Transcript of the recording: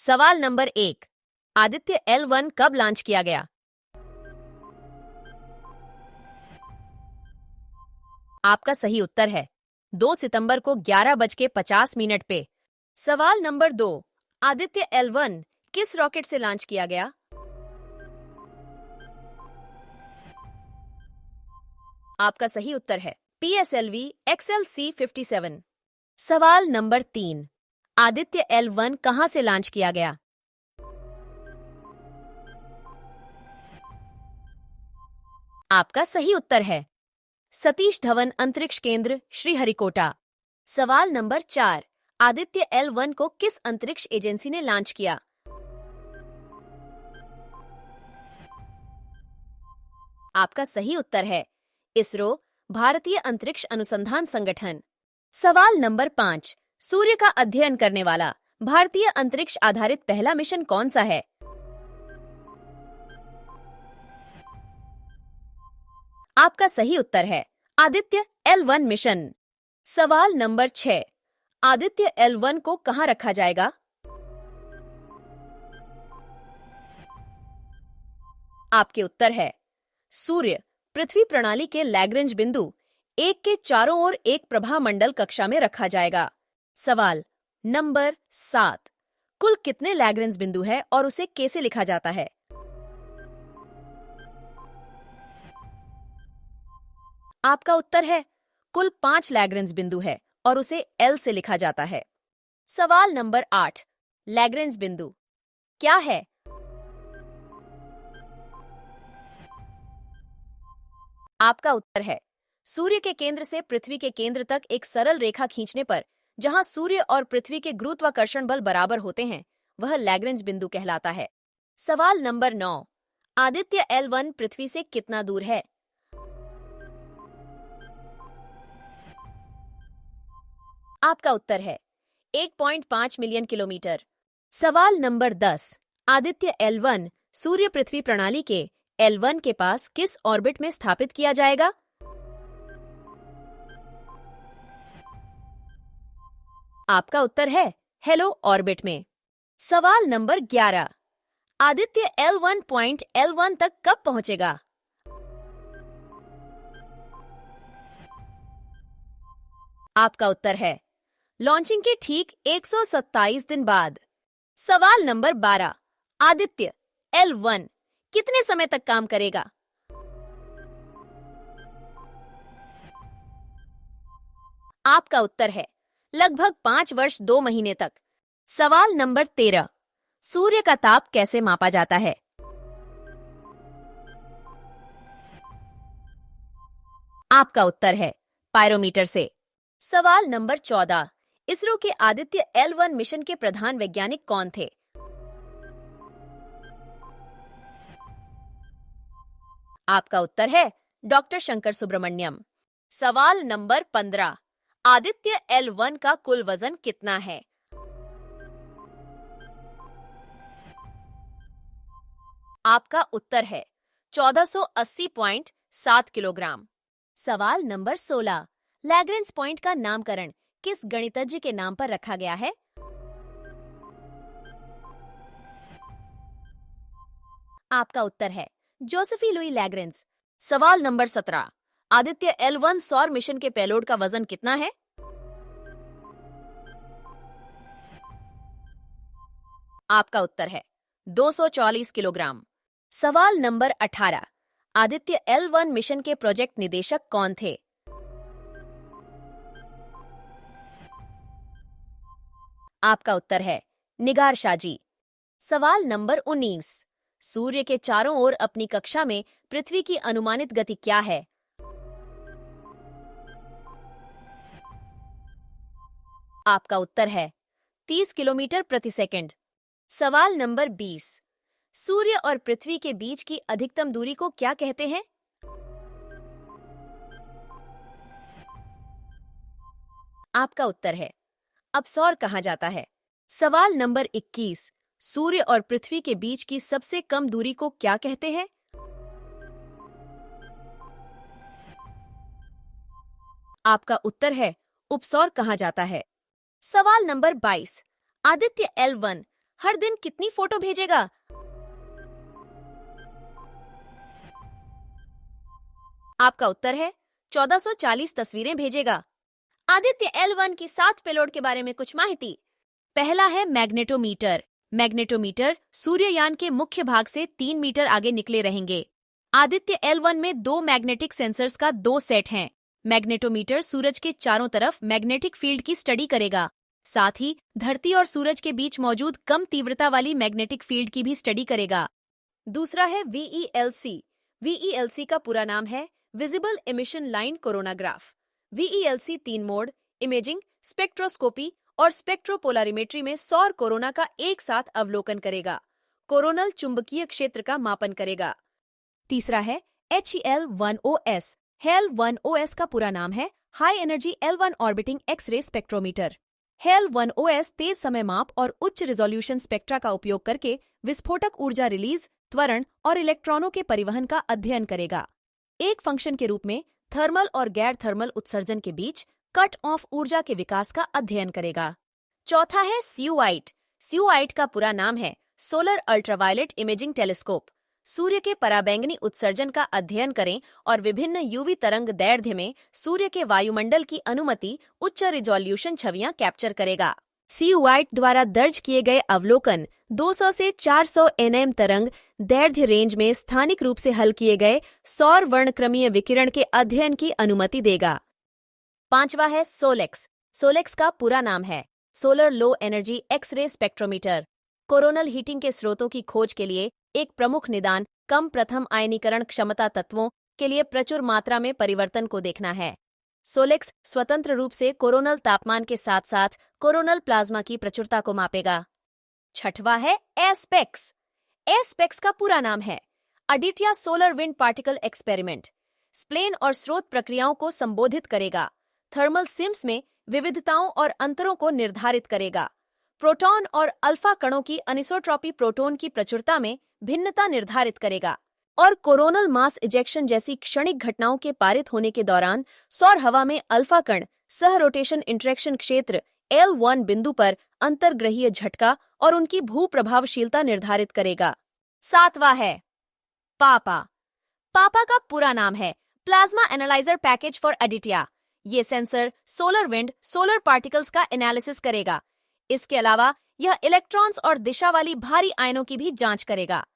सवाल number 1, Aditya L1 कब launch किया गया? आपका सही उत्तर है 2 सितंबर को 11:50 पे। सवाल नंबर 2, आदित्य L1 किस रॉकेट से लॉन्च किया गया? आपका सही उत्तर है PSLV XLC-57। सवाल नंबर 3, आदित्य L1 कहां से लॉन्च किया गया? आपका सही उत्तर है सतीश धवन अंतरिक्ष केंद्र, श्रीहरिकोटा। सवाल नंबर 4, आदित्य L1 को किस अंतरिक्ष एजेंसी ने लॉन्च किया? आपका सही उत्तर है इसरो, भारतीय अंतरिक्ष अनुसंधान संगठन। सवाल नंबर 5, सूर्य का अध्ययन करने वाला भारतीय अंतरिक्ष आधारित पहला मिशन कौन सा है? आपका सही उत्तर है आदित्य L1 मिशन। सवाल नंबर 6, आदित्य L1 को कहां रखा जाएगा? आपके उत्तर है सूर्य पृथ्वी प्रणाली के लैग्रेंज बिंदु 1 के चारों ओर एक प्रभा मंडल कक्षा में रखा जाएगा। सवाल नंबर 7, कुल कितने लैग्रेंज बिंदु है और उसे कैसे लिखा जाता है? आपका उत्तर है कुल 5 लैग्रेंज बिंदु है और उसे L से लिखा जाता है। सवाल नंबर 8, लैग्रेंज बिंदु क्या है? आपका उत्तर है सूर्य के केंद्र से पृथ्वी के केंद्र तक एक सरल रेखा खींचने पर जहां सूर्य और पृथ्वी के गुरुत्वाकर्षण बल बराबर होते हैं वह लैग्रेंज बिंदु कहलाता है। सवाल नंबर 9, आदित्य L1 पृथ्वी से कितना दूर है? आपका उत्तर है 1.5 मिलियन किलोमीटर। सवाल नंबर 10, आदित्य L1 सूर्य पृथ्वी प्रणाली के L1 के पास किस ऑर्बिट में स्थापित किया जाएगा? आपका उत्तर है हेलो ऑर्बिट में। सवाल number 11, Aditya L1 point L1 तक कब पहुंचेगा? आपका उत्तर है लॉन्चिंग के ठीक 127 दिन बाद। सवाल नंबर 12, आदित्य L1 कितने समय तक काम करेगा? आपका उत्तर है लगभग 5 वर्ष 2 महीने तक। सवाल नंबर 13, सूर्य का ताप कैसे मापा जाता है? आपका उत्तर है पायरोमीटर से। सवाल नंबर 14, इसरो के आदित्य L1 मिशन के प्रधान वैज्ञानिक कौन थे? आपका उत्तर है डॉक्टर शंकर सुब्रमण्यम। सवाल नंबर 15, आदित्य L1 का कुल वजन कितना है? आपका उत्तर है 1480.7 किलोग्राम। सवाल नंबर 16, लैग्रेंज पॉइंट का नामकरण किस गणितज्ञ के नाम पर रखा गया है? आपका उत्तर है जोसेफी लुई लैग्रेंज। सवाल नंबर 17, आदित्य L1 सौर मिशन के पेलोड का वजन कितना है? आपका उत्तर है 240 किलोग्राम। सवाल नंबर 18, आदित्य L1 मिशन के प्रोजेक्ट निदेशक कौन थे? आपका उत्तर है निगार शाजी। सवाल नंबर 19, सूर्य के चारों ओर अपनी कक्षा में पृथ्वी की अनुमानित गति क्या है? आपका उत्तर है 30 किलोमीटर प्रति सेकंड। सवाल नंबर 20, सूर्य और पृथ्वी के बीच की अधिकतम दूरी को क्या कहते हैं? आपका उत्तर है अपसौर कहा जाता है। सवाल नंबर 21, सूर्य और पृथ्वी के बीच की सबसे कम दूरी को क्या कहते हैं? आपका उत्तर है उपसौर कहा जाता है। सवाल नंबर 22, आदित्य L1 हर दिन कितनी फोटो भेजेगा? आपका उत्तर है 1440 तस्वीरें भेजेगा। आदित्य L1 की 7 पेलोड के बारे में कुछ माहिती। पहला है मैग्नेटोमीटर। मैग्नेटोमीटर सूर्ययान के मुख्य भाग से 3 मीटर आगे निकले रहेंगे। आदित्य L1 में 2 मैग्नेटिक सेंसर्स का 2 सेट हैं। मैग्नेटोमीटर सूरज के चारों तरफ मैग्नेटिक फील्ड की स्टडी करेगा। साथ ही धरती और सूरज के बीच मौजूद कम तीव्रता वाली मैग्नेटिक फील्ड की भी स्टडी करेगा। दूसरा है VELC। VELC का पूरा नाम है visible emission line coronagraph. VELC 3 mode, imaging, spectroscopy और स्पेक्ट्रोपोलारिमेट्री में सौर कोरोना का एक साथ अवलोकन करेगा। कोरोनल चुंबकीय क्षेत्र का मापन करेगा। तीसरा है HEL1OS। HEL1OS का पूरा नाम है high energy L1 orbiting x ray spectrometer. HEL1OS तेज समय माप और उच्च रिजोल्यूशन स्पेक्ट्रा का उपयोग करके विस्फोटक ऊर्जा रिलीज, त्वरण और इलेक्ट्रॉनों के परिवहन का अध्ययन करेगा। एक फंक्शन के रूप में थर्मल और गैर थर्मल उत्सर्जन के बीच कट ऑफ ऊर्जा के विकास का अध्ययन करेगा। चौथा है SUITE। SUITE का पूरा नाम है सोलर अल्ट्रावायलेट इमेजिंग टेलीस्कोप। सूर्य के पराबैंगनी उत्सर्जन का अध्ययन करें और विभिन्न यूवी तरंग दैर्ध्य में सूर्य के वायुमंडल की अनुमति उच्च रिजोल्यूशन छवियां कैप्चर करेगा। SUITE द्वारा दर्ज किए गए अवलोकन 200 से 400 nm तरंग दैर्ध्य रेंज में स्थानिक रूप से हल किए गए सौर वर्णक्रमीय विकिरण के अध्ययन की अनुमति देगा। पांचवा है SOLEX। SOLEX का पूरा नाम है solar low energy x ray spectrometer. Coronal heating के स्रोतों की खोज के लिए एक प्रमुख निदान कम प्रथम आयनीकरण क्षमता तत्वों के लिए प्रचुर मात्रा में परिवर्तन को देखना है। SOLEX स्वतंत्र रूप से कोरोनल तापमान के साथ साथ कोरोनल प्लाज्मा की प्रचुरता को मापेगा। छठवा है ASPEX। ASPEX का पूरा नाम है Aditya solar wind particle experiment. स्प्लेन और स्रोत प्रक्रियाओं को संबोधित करेगा। थर्मल सिम्स में विविधताओं और अंतरों को निर्धारित करेगा। प्रोटॉन और अल्फा कणों की अनिसोट्रॉपी प्रोटॉन की प्रचुरता में भिन्नता निर्धारित करेगा और कोरोनल मास इजेक्शन जैसी क्षणिक घटनाओं के पारित होने के दौरान सौर हवा में अल्फा कण सह रोटेशन इंटरेक्शन क्षेत्र L1 बिंदु पर अंतर्ग्रहीय झटका और उनकी भू प्रभावशीलता निर्धारित करेगा। सातवां है पापा। पापा का पूरा नाम है प्लाज्मा एनालाइजर पैकेज फॉर अडिटिया। ये sensor solar wind solar particles का एनालिसिस करेगा। इसके अलावा यह इलेक्ट्रॉन्स और दिशा वाली भारी आयनों की भी जांच करेगा।